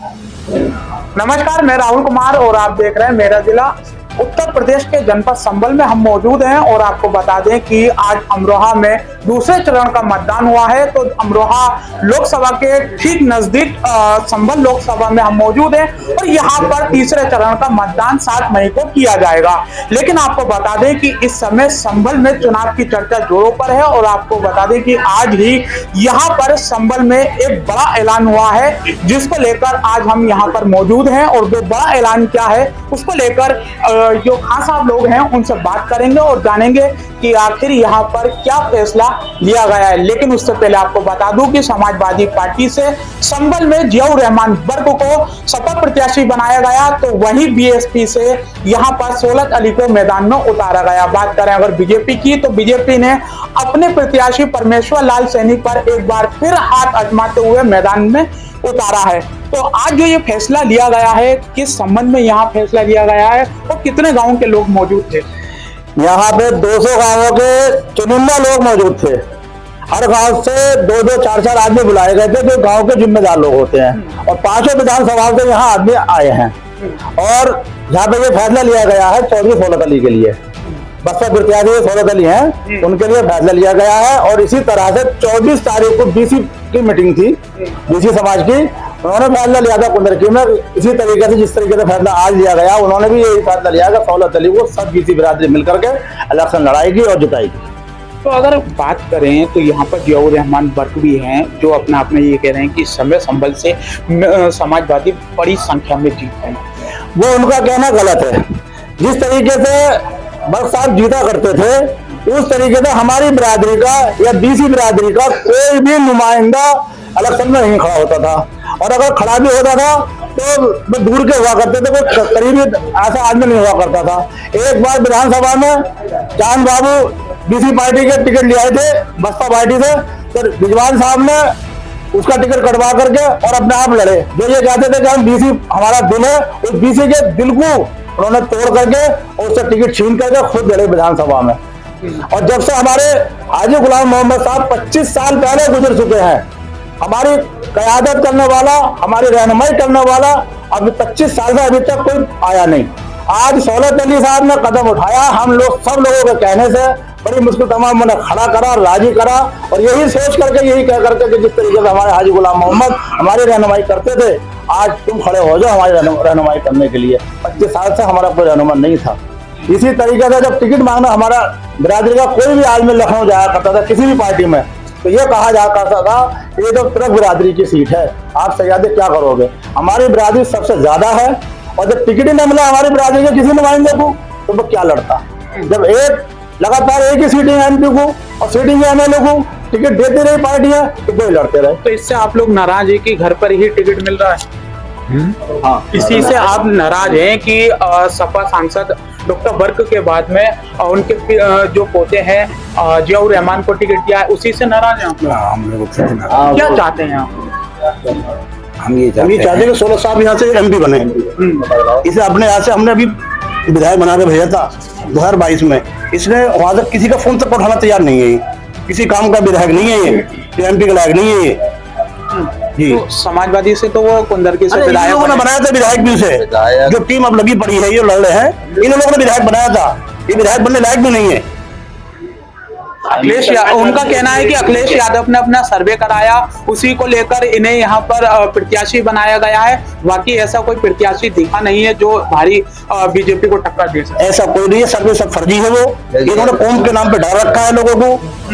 नमस्कार, मैं राहुल कुमार और आप देख रहे हैं मेरा जिला। उत्तर प्रदेश के जनपद संभल में हम मौजूद हैं और आपको बता दें कि आज अमरोहा में दूसरे चरण का मतदान हुआ है। तो अमरोहा लोकसभा के ठीक नजदीक संभल लोकसभा में हम मौजूद हैं और यहाँ पर तीसरे चरण का मतदान 7 मई को किया जाएगा। लेकिन आपको बता दें कि इस समय संभल में चुनाव की चर्चा जोरों पर है और आपको बता दें कि आज ही यहाँ पर संभल में एक बड़ा ऐलान हुआ है, जिसको लेकर आज हम यहाँ पर मौजूद हैं। और वो बड़ा ऐलान क्या है उसको लेकर जो खान साहब लोग हैं उनसे बात करेंगे और जानेंगे कि आखिर यहाँ पर क्या फैसला लिया गया है। लेकिन उससे पहले आपको बता दूं कि समाजवादी पार्टी से संभल में जियाउर रहमान वर्क को सपा प्रत्याशी बनाया गया, तो वहीं बीएसपी से यहाँ पर सोलत अली को मैदान में उतारा गया। बात करें अगर बीजेपी की, तो बीजेपी ने अपने प्रत्याशी परमेश्वर लाल सैनी पर एक बार फिर हाथ आजमाते हुए मैदान में उतारा है। तो आज जो ये फैसला लिया गया है, किस संबंध में यहाँ फैसला लिया गया है और कितने गांव के लोग मौजूद थे? यहाँ पे 200 गांवों के चुनिंदा लोग मौजूद थे। हर गांव से 2-2, 4-4 आदमी बुलाए गए थे जो गांव के जिम्मेदार लोग होते हैं और 5 विधानसभा से यहाँ आदमी आए हैं। और यहाँ पे ये फैसला लिया गया है चौधरी सोलत अली के लिए, बसपा प्रत्याशी सोलत अली हैं, उनके लिए फैसला लिया गया है। और इसी तरह से 24 तारीख को बीसी की मीटिंग थी, बीसी समाज की, उन्होंने फैसला लिया था कुंदरकी में। इसी तरीके से जिस तरीके से फैसला आज लिया गया, उन्होंने भी यही फैसला लिया कि सोलत अली को सब बीसी बिरादरी मिलकर के इलेक्शन लड़ाएगी और जिताएगी। तो अगर बात करें तो यहाँ पर जियाउर रहमान वर्क भी हैं जो अपने आप में ये कह रहे हैं कि समय संभल से समाजवादी बड़ी संख्या में जीत रहे हैं। वो उनका कहना गलत है। जिस तरीके से वर्क साहब जीता करते थे उस तरीके से हमारी बिरादरी का या बीसी बिरादरी का कोई भी नुमाइंदा इलेक्शन में नहीं खड़ा होता था, और अगर खड़ा भी होता था तो वो दूर के हुआ करते थे, कोई करीबी ऐसा आदमी नहीं हुआ करता था। एक बार विधानसभा में चांद बाबू बीसी पार्टी के टिकट ले आए थे बसपा पार्टी से, तो रिजवान साहब ने उसका टिकट कटवा करके और अपने आप लड़े। जो ये कहते थे कि हम बीसी हमारा दिल है, उस बीसी के दिल को उन्होंने तोड़ करके और उससे टिकट छीन करके खुद लड़े विधानसभा में। और जब से हमारे हाजी गुलाम मोहम्मद साहब 25 साल पहले गुजर चुके हैं, हमारी क़यादत करने वाला, हमारी रहनुमाई करने वाला अभी 25 साल से अभी तक कोई आया नहीं। आज सोलत अली साहब ने कदम उठाया, हम लोग सब लोगों के कहने से बड़ी मुश्किल तमाम ने खड़ा करा, राजी करा, और यही सोच करके यही कह करके कि जिस तरीके से हमारे हाजी गुलाम मोहम्मद हमारी रहनुमाई करते थे, आज तुम खड़े हो जाओ हमारी रहनुमाई करने के लिए। 25 साल से हमारा कोई रहनुमा नहीं था। इसी तरीके से जब टिकट मांगना हमारा बिरादरी का कोई भी आदमी लखनऊ जाया करता था किसी भी पार्टी में, तो ये कहा जा करता था ये तो तुरक बिरादरी की सीट है, आप सयादे क्या करोगे। हमारी बिरादरी सबसे ज्यादा है, और जब टिकट ही नहीं मिला हमारी बिरादरी के किसी नुमाइंदे को, तो वो क्या लड़ता। जब एक लगातार एक ही सीटिंग एमपी को और सीटिंग एमएलए को टिकट देती रही पार्टियां, तो कोई लड़ते रहे। तो इससे आप लोग नाराज है कि घर पर ही टिकट मिल रहा है? हाँ, इसी से आप नाराज हैं कि सपा सांसद डॉक्टर वर्क के बाद में उनके जो पोते हैं जियाउर रहमान को टिकट दिया है, उसी से नाराज हैं आप लोग? हम लोग क्या चाहते हैं आप? हम ये चाहते हैं कि सोलत साहब यहाँ से एमपी बने। इसे अपने यहाँ से हमने अभी विधायक बना के भेजा था 2022 में। इसने वहां तक किसी का फोन तक उठाना तैयार नहीं है, किसी काम का विधायक नहीं है, ये एमपी का लायक नहीं है ये जी। तो समाजवादी से तो वो कुंदरकी से विधायक ने बनाया था, विधायक भी से जो टीम अब लगी पड़ी है ये लड़ रहे हैं, इन लोगों ने विधायक बनाया था, ये विधायक बनने लायक भी नहीं है। अखिलेश उनका कहना है कि अखिलेश यादव ने अपना सर्वे कराया, उसी को लेकर इन्हें यहाँ पर प्रत्याशी बनाया गया है। बाकी ऐसा कोई प्रत्याशी दिखा नहीं है जो भारी बीजेपी को टक्कर दे सके। ऐसा कोई नहीं है, सर्वे सब फर्जी है। वो इन्होंने कौम के नाम पे डर रखा है लोगों को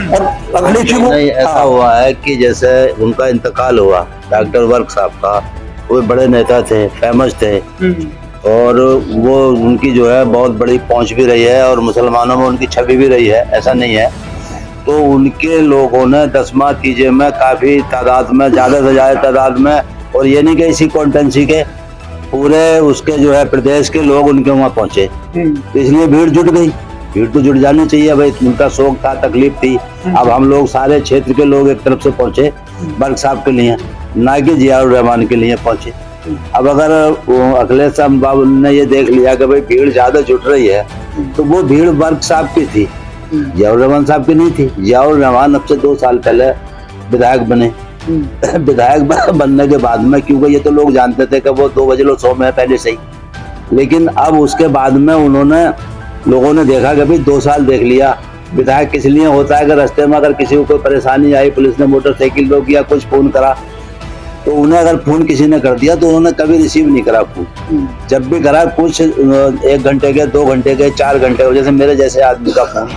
और अखिलेश को। नहीं, ऐसा हुआ है कि जैसे उनका इंतकाल हुआ डॉक्टर वर्क साहब का, वो बड़े नेता थे, फेमस थे, और वो उनकी जो है बहुत बड़ी पहुंच भी रही है और मुसलमानों में उनकी छवि भी रही है, ऐसा नहीं है। तो उनके लोगों ने 10वां तीजे में काफी तादाद में, ज्यादा से ज्यादा तादाद में, और ये नहीं कि इसी कॉन्टेंसी के पूरे उसके जो है प्रदेश के लोग उनके वहाँ पहुंचे, इसलिए भीड़ जुट गई। भीड़ तो जुट जानी चाहिए भाई, उनका शौक था, तकलीफ थी। अब हम लोग सारे क्षेत्र के लोग एक तरफ से पहुंचे वर्क साहब के लिए, ना कि जियाउर रहमान के लिए पहुंचे। अब अगर अखिलेश साहब बाबू ने ये देख लिया कि भाई भीड़ ज्यादा जुट रही है, तो वो भीड़ वर्क साहब की थी, जियाउर रहमान साहब की नहीं थी। जियाउर रहमान अब से 2 साल पहले विधायक बने, विधायक बनने के बाद में, क्योंकि ये तो लोग जानते थे कि वो 2 बजे लो 100 में पहले से ही, लेकिन अब उसके बाद में उन्होंने, लोगों ने देखा कि भाई 2 साल देख लिया, विधायक किस लिए होता है कि रास्ते में अगर किसी को कोई परेशानी आई, पुलिस ने मोटरसाइकिल रोकी या कुछ फोन करा, तो उन्हें अगर फोन किसी ने कर दिया तो उन्होंने कभी रिसीव नहीं करा फोन। जब भी करा कुछ 1 घंटे के, 2 घंटे के, 4 घंटे के, जैसे मेरे जैसे आदमी का फोन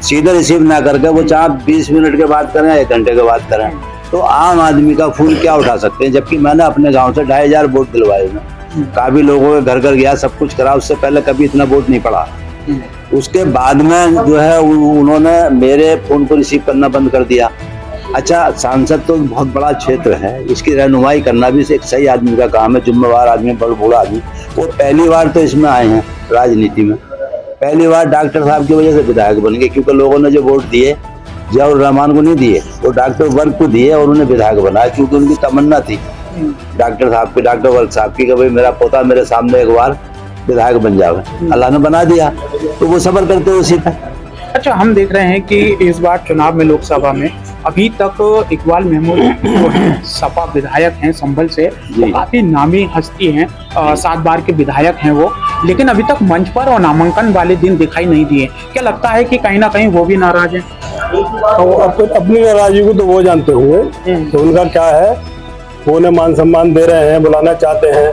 सीधे रिसीव ना करके वो चाहे 20 मिनट के बाद करें, 1 घंटे के बाद करें, तो आम आदमी का फोन क्या उठा सकते हैं। जबकि मैंने अपने गांव से 2500 वोट दिलवाए, काफी लोगों के घर घर गया, सब कुछ करा, उससे पहले कभी इतना वोट नहीं पड़ा। उसके बाद में जो है उन्होंने मेरे फोन को रिसीव करना बंद कर दिया। अच्छा, सांसद तो बहुत बड़ा क्षेत्र है, इसकी रहनुमाई करना भी एक सही आदमी का काम है, जिम्मेवार आदमी, बड़ा आदमी। वो पहली बार तो इसमें आए हैं राजनीति में, पहली बार डॉक्टर साहब की वजह से विधायक बन गए, क्योंकि लोगों ने जो वोट दिए जियाउर रहमान को नहीं दिए, वो डॉक्टर वर्क को दिए और उन्हें विधायक बनाया, क्योंकि उनकी तमन्ना थी डॉक्टर साहब की, डॉक्टर वर्क साहब की, कि भाई मेरा पोता मेरे सामने एक बार विधायक बन जावे। अल्लाह ने बना दिया, तो वो सब्र करते हैं उसी पे। अच्छा, हम देख रहे हैं कि इस बार चुनाव में, लोकसभा में अभी तक इकबाल महमूद जो है सपा विधायक हैं संभल से, वो काफी नामी हस्ती हैं, 7 बार के विधायक हैं वो, लेकिन अभी तक मंच पर और नामांकन वाले दिन दिखाई नहीं दिए। क्या लगता है कि कहीं ना कहीं वो भी नाराज हैं? तो अपनी नाराजगी को तो वो जानते होंगे, तो उनका क्या है, वो उन्हें मान सम्मान दे रहे हैं, बुलाना चाहते हैं,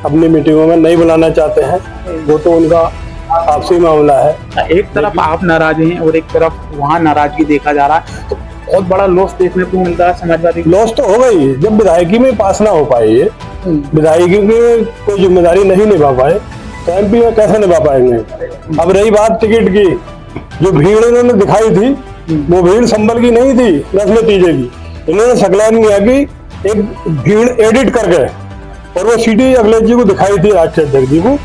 अपनी मीटिंगों में नहीं बुलाना चाहते हैं, वो तो उनका आपसी मामला है। एक तरफ आप नाराज हैं और एक तरफ वहाँ नाराजगी देखा जा रहा है, तो बहुत बड़ा लॉस देखने को मिल रहा है समाजवादी। लॉस तो हो गई जब विधायकी में पास ना हो पाए, ये विधायकी में कोई जिम्मेदारी नहीं निभा पाए, तो MP में कैसे निभा पाएंगे। अब रही बात टिकट की, जो भीड़ इन्होंने दिखाई थी वो भीड़ संभल की नहीं थी, रस्म तीजे की। इन्होंने सकलैन किया कि एक भीड़ एडिट करके और वो सीडी अखिलेश जी को दिखाई थी, राष्ट्रीय अध्यक्ष जी को,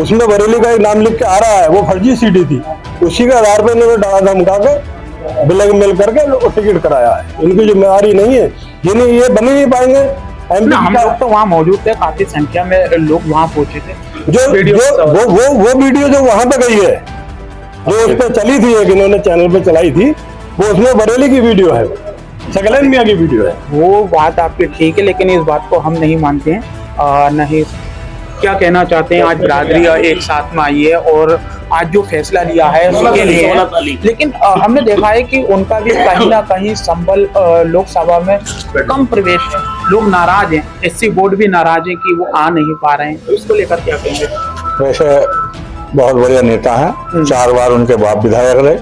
उसमें बरेली का एक नाम लिख के आ रहा है, वो फर्जी सीडी थी। उसी के आधार पर इन्होंने डरा धमका के ब्लैक मेल करके टिकट कराया है। इनकी जिम्मेदारी नहीं है, ये बन ही नहीं पाएंगे। हम लोग तो वहाँ मौजूद थे, काफी संख्या में लोग वहाँ पहुंचे थे। वो वीडियो जो वहां पे गई है, जो उस पर चली थी, एक इन्होंने चैनल पे चलाई थी, वो उसमें बरेली की वीडियो है, सकलैन मियां की वीडियो है। वो बात आपकी ठीक है, लेकिन इस बात को हम नहीं मानते हैं। नहीं, क्या कहना चाहते हैं? आज बिरादरी एक साथ में आई है और आज जो फैसला लिया है उसके लिए है, लेकिन हमने देखा है कि उनका भी कहीं ना कहीं संभल लोकसभा में कम प्रवेश है, लोग नाराज हैं, SC बोर्ड भी नाराज है कि वो आ नहीं पा रहे हैं, तो इसको लेकर क्या कहेंगे? वैसे बहुत बढ़िया नेता है, 4 बार उनके बाप विधायक रहे,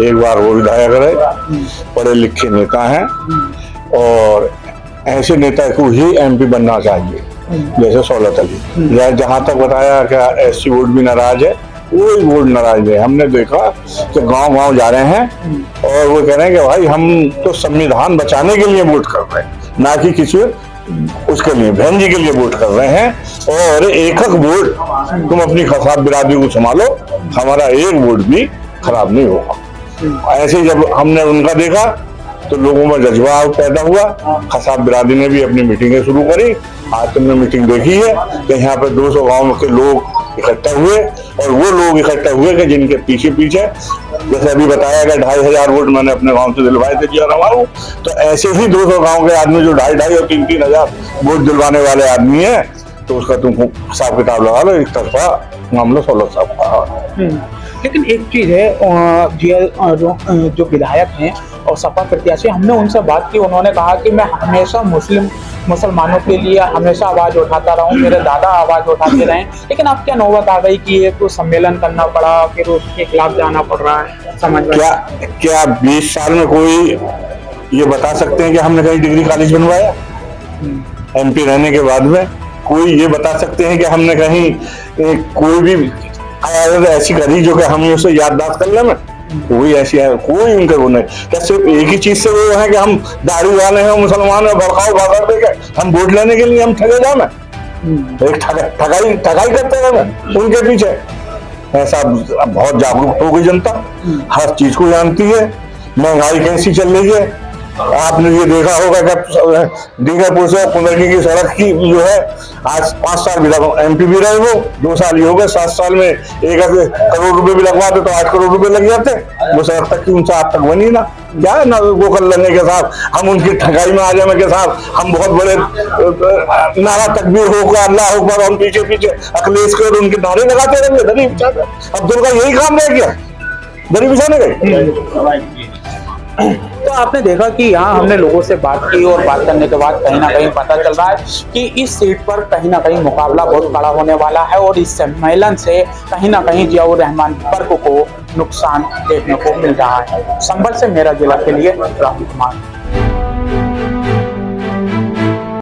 1 बार वो विधायक रहे, पढ़े लिखे नेता हैं, और ऐसे नेता को ही MP बनना चाहिए, जैसे सौलत अली। जहाँ तक बताया कि SC बोर्ड भी नाराज है, कोई बोर्ड नाराज है। हमने देखा कि गांव-गांव जा रहे हैं और वो कह रहे हैं कि भाई हम तो संविधान बचाने के लिए वोट कर रहे हैं, ना कि किसी उसके लिए, बहन जी के लिए वोट कर रहे हैं। और एक वोट तुम अपनी खसाब बिरादरी को संभालो, हमारा एक वोट भी खराब नहीं होगा। ऐसे जब हमने उनका देखा तो लोगों में जज्बा पैदा हुआ। खसाब बिरादरी ने भी अपनी मीटिंगें शुरू करी। आज तुमने मीटिंग देखी है कि यहाँ पे 200 गांव के लोग इकट्ठा हुए, और वो लोग इकट्ठा हुए कि जिनके पीछे जैसे अभी बताया गया 2500 वोट मैंने अपने गांव से दिलवाए थे जिया रहा। तो ऐसे ही 200 गांव के आदमी जो 2500 और 3-3 हजार वोट दिलवाने वाले आदमी है, तो उसका तुम हिसाब किताब लगा लो। एक तरफा मामला सौलत साहब का। लेकिन एक चीज है, जो विधायक हैं और सपा प्रत्याशी, हमने उनसे बात की, उन्होंने कहा कि मैं हमेशा मुसलमानों के लिए हमेशा आवाज उठाता रहा हूँ, मेरे दादा आवाज उठाते रहे, लेकिन अब क्या नौबत आ गई कि एक तो सम्मेलन करना पड़ा, फिर उसके खिलाफ जाना पड़ रहा है समाज में। क्या 20 साल में कोई ये बता सकते हैं कि हमने कहीं डिग्री कॉलेज बनवाया? MP रहने के बाद में कोई ये बता सकते हैं कि हमने कहीं कोई भी ऐसी करी जो कि हम उसे याददाश्त कर लें? कोई ऐसी है, कोई उनके वो नहीं। क्या सिर्फ एक ही चीज से वो है कि हम दारू वाले हैं, मुसलमान है, भड़काऊ भाषण देके हम वोट लेने के लिए हम ठगे जाए? एक ठगाई करते हैं उनके पीछे। ऐसा बहुत जागरूक हो गई जनता, हर चीज को जानती है। महंगाई कैसी चल रही है, आपने ये देखा होगा कि डींगरपुर से कुंदरकी की सड़क की जो है आज 5 साल भी MP भी रहे, वो 2 साल ही हो गए, 7 साल में 1 करोड़ रुपए भी लगवाते तो 8 करोड़ रुपए लग जाते। वो सड़क तक की उनसे आज तक बनी ना, क्या है ना वो कर लेने के साथ हम उनकी ठगाई में आ जाने के साथ हम बहुत बड़े नारा तकबीर होगा अल्लाह अकबर, हम पीछे पीछे अखिलेश के और उनके नारे लगाते रहेंगे दरी बिछा कर। अब्दुल का यही काम रह गया, दरी बिछाने गए। तो आपने देखा कि यहाँ हमने लोगों से बात की और बात करने के बाद कहीं ना कहीं पता चल रहा है कि इस सीट पर कहीं ना कहीं मुकाबला बहुत कड़ा होने वाला है और इस सम्मेलन से कहीं ना कहीं जियाउर रहमान वर्ग को नुकसान देखने को मिल रहा है। संभल से मेरा जिला के लिए राहुल कुमार।